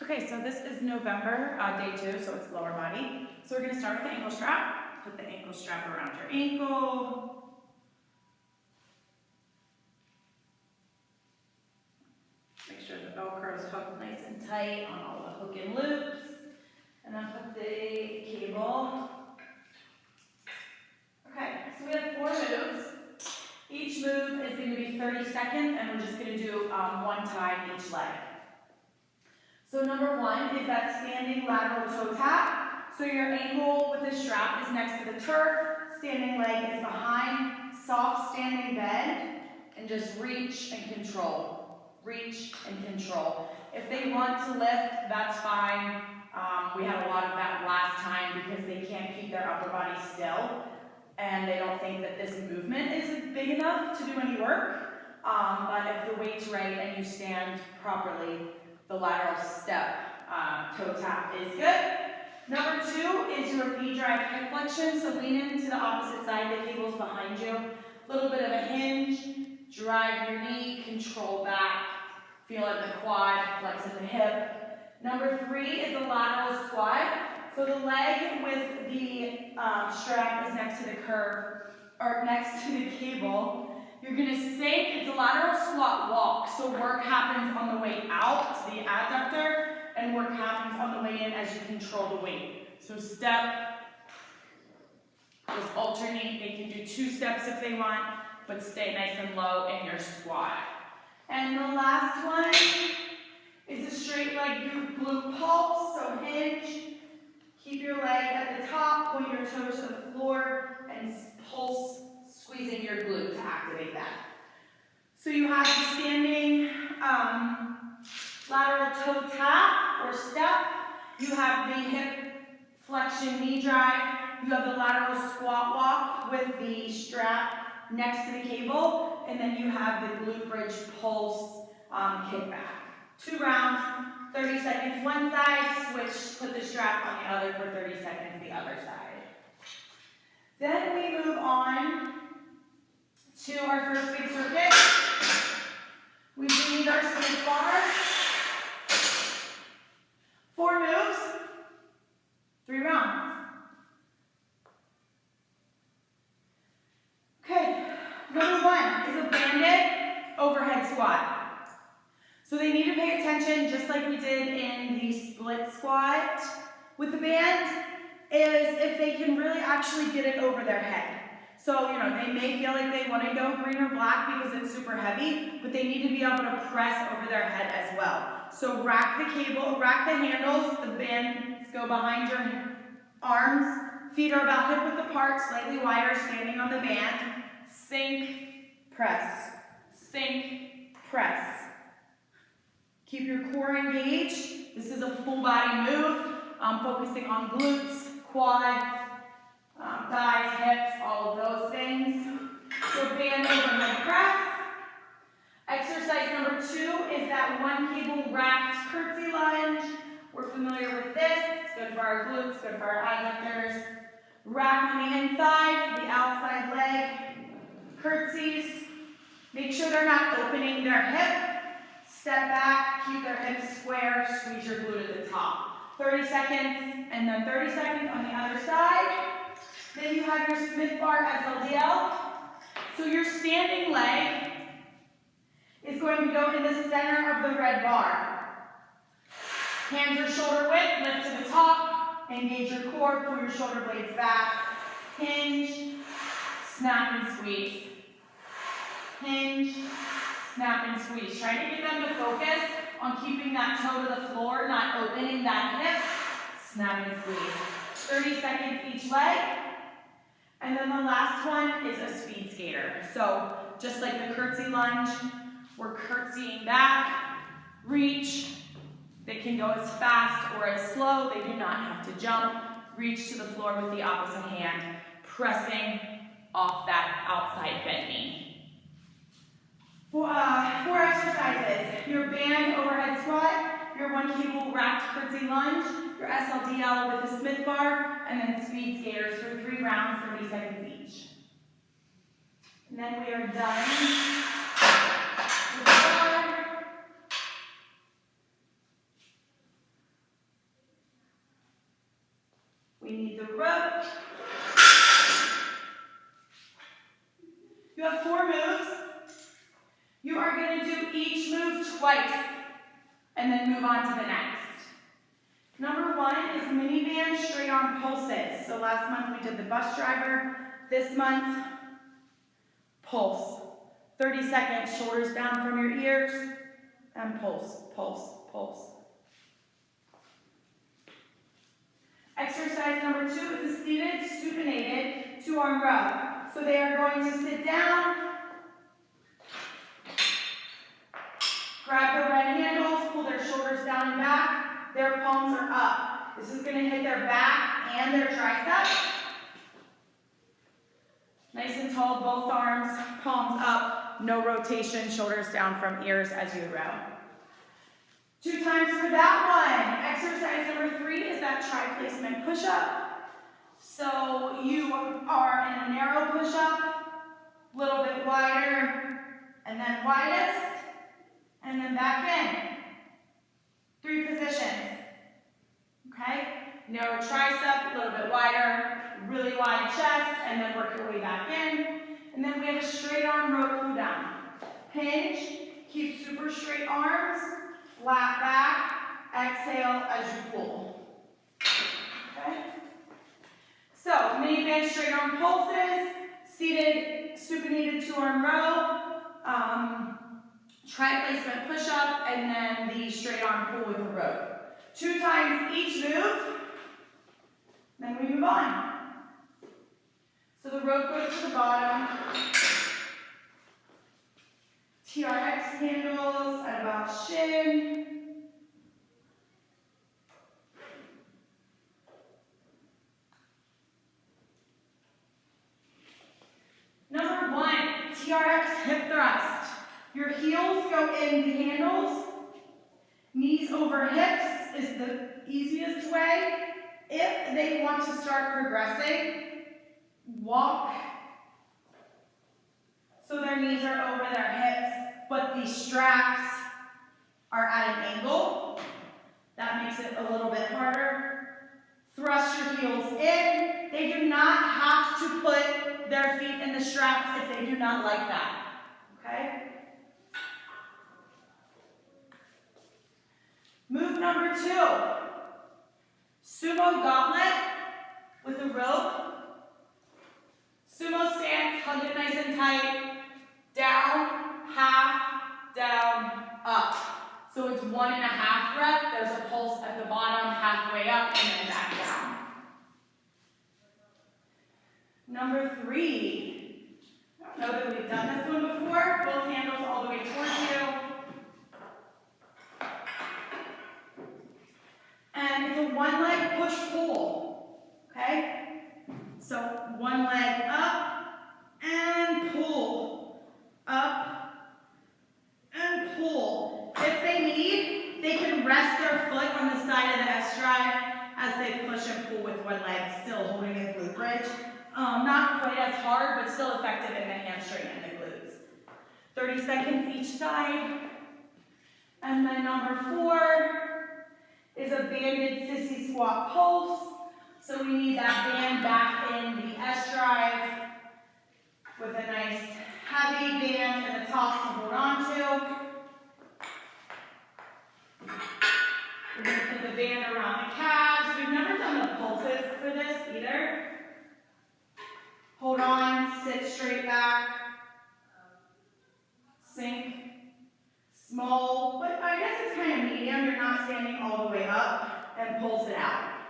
Okay, so this is November, day 2, so it's lower body. So we're going to start with the ankle strap. Put the ankle strap around your ankle. Make sure the Velcro is hooked nice and tight on all the hook and loops. And then put the cable. Okay, so we have 4 moves. Each move is going to be 30 seconds, and we're just going to do 1 time each leg. So number 1 is that standing lateral toe tap. So your ankle with the strap is next to the turf, standing leg is behind, soft standing bend, and just reach and control. Reach and control. If they want to lift, that's fine. We had a lot of that last time because they can't keep their upper body still, and they don't think that this movement is big enough to do any work. But if the weight's right and you stand properly, the lateral step toe tap is good. Number 2 is your knee drive hip flexion. So lean into the opposite side, the cable's behind you. A little bit of a hinge, drive your knee, control back, feel it in the quad, flex in the hip. Number 3 is the lateral squat. So the leg with the strap is next to the curve, or next to the cable. You're going to sink, it's a lateral squat walk, so work happens on the way out to the adductor, and work happens on the way in as you control the weight. So step, just alternate, they can do 2 steps if they want, but stay nice and low in your squat. And the last one is a straight leg glute pulse, so hinge, keep your leg at the top, point your toes to the floor, and pulse, squeezing your glute to activate that. So you have the standing lateral toe tap or step. You have the hip flexion knee drive. You have the lateral squat walk with the strap next to the cable. And then you have the glute bridge pulse kickback. 2 rounds, 30 seconds one side, switch, put the strap on the other for 30 seconds the other side. Then we move on to our first big circuit. We need our Smith bar. 4 moves, 3 rounds. Okay, number 1 is a banded overhead squat. So they need to pay attention, just like we did in the split squat with the band, is if they can really actually get it over their head. So, they may feel like they want to go green or black because it's super heavy, but they need to be able to press over their head as well. So rack the cable, rack the handles, the bands go behind your arms, feet are about hip width apart, slightly wider, standing on the band. Sink, press, sink, press. Keep your core engaged. This is a full body move, focusing on glutes, quads, thighs, hips, all of those things. So band overhead press. Exercise number 2 is that 1 cable racked curtsy lunge. We're familiar with this. It's good for our glutes, good for our adductors. Rack on the inside, the outside leg. Curtsies. Make sure they're not opening their hip. Step back, keep their hips square, squeeze your glute at the top. 30 seconds, and then 30 seconds on the other side. Then you have your Smith bar SLDL. So your standing leg is going to go in the center of the red bar. Hands are shoulder width, lift to the top, engage your core, pull your shoulder blades back, hinge, snap and squeeze. Hinge, snap and squeeze. Try to get them to focus on keeping that toe to the floor, not opening that hip. Snap and squeeze. 30 seconds each leg. And then the last one is a speed skater. So just like the curtsy lunge, we're curtsying back, reach. They can go as fast or as slow. They do not have to jump. Reach to the floor with the opposite hand, pressing off that outside bent knee. 4 exercises. Your band overhead squat, your 1 cable racked curtsy lunge, your SLDL with the Smith bar, and then speed skaters for 3 rounds, 30 seconds each. And then we are done with the bar. need the rope. You have 4 moves. You are going to do each move twice and then move on to the next. Number 1 is mini band straight arm pulses. So last month we did the bus driver. This month, pulse. 30 seconds, shoulders down from your ears, and pulse, pulse, pulse. Exercise number 2 is a seated, supinated 2-arm row. So they are going to sit down, grab the red handles, pull their shoulders down and back. Their palms are up. This is going to hit their back and their triceps. Nice and tall, both arms, palms up, no rotation, shoulders down from ears as you row. 2 times for that one. Exercise number 3 is that tri-placement push-up. So you are in a narrow push-up, a little bit wider, and then widest, and then back in. 3 positions. Okay? Narrow tricep, a little bit wider, really wide chest, and then work your way back in. And then we have a straight arm row pull down. Hinge, keep super straight arms, flat back, exhale as you pull. Okay? So, mini band straight arm pulses, seated supinated 2-arm row, tri-placement push-up, and then the straight arm pull with a rope. 2 times each move, then we move on. So the rope goes to the bottom. TRX handles at about shin. Number 1, TRX hip thrust. Your heels go in the handles. Knees over hips is the easiest way. If they want to start progressing, walk so their knees are over their hips, but the straps are at an angle. That makes it a little bit harder. Thrust your heels in. They do not have to put their feet in the straps if they do not like that. Okay? Move number 2. Sumo gauntlet with a rope. Sumo stance, hug it nice and tight. Down, half, down, up. So it's 1.5 rep. There's a pulse at the bottom, halfway up, and then back down. Number 3. I don't know that we've done this one before. Both handles all the way towards you. And it's a 1-leg push-pull. Okay? So 1 leg up and pull. Up and pull. If they need, they can rest their foot on the side of the S-drive as they push and pull with 1 leg, still holding a glute bridge. Not quite as hard, but still effective in the hamstring and the glutes. 30 seconds each side. And then number 4 is a banded sissy squat pulse. So we need that band back in the S-drive with a nice heavy band at the top to hold on to. We're going to put the band around the calves. We've never done the pulses for this either. Hold on, sit straight back, sink, small, but I guess it's kind of medium. You're not standing all the way up, and pulse it out.